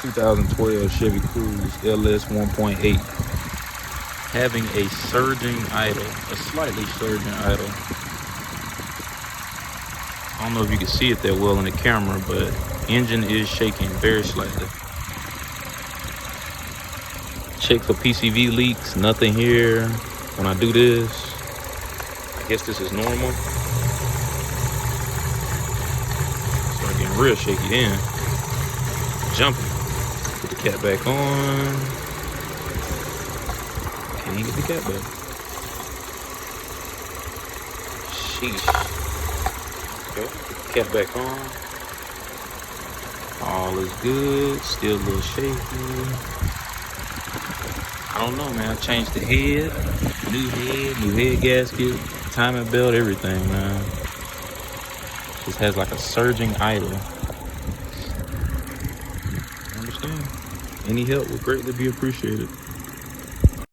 2012 Chevy Cruze LS 1.8. Having a surging idle, a slightly surging idle. I don't know if you can see it that well in the camera, but engine is shaking very slightly. Check for PCV leaks, nothing here. When I do this, I guess this is normal. Start getting real shaky then. Jumping. Put the cap back on. Can't get the cap back. Sheesh. Okay, put the cap back on. All is good. Still a little shaky. I don't know, man. I changed the head. New head gasket, timing belt, everything, man. Just has like a surging idle. Understand? Any help would greatly be appreciated.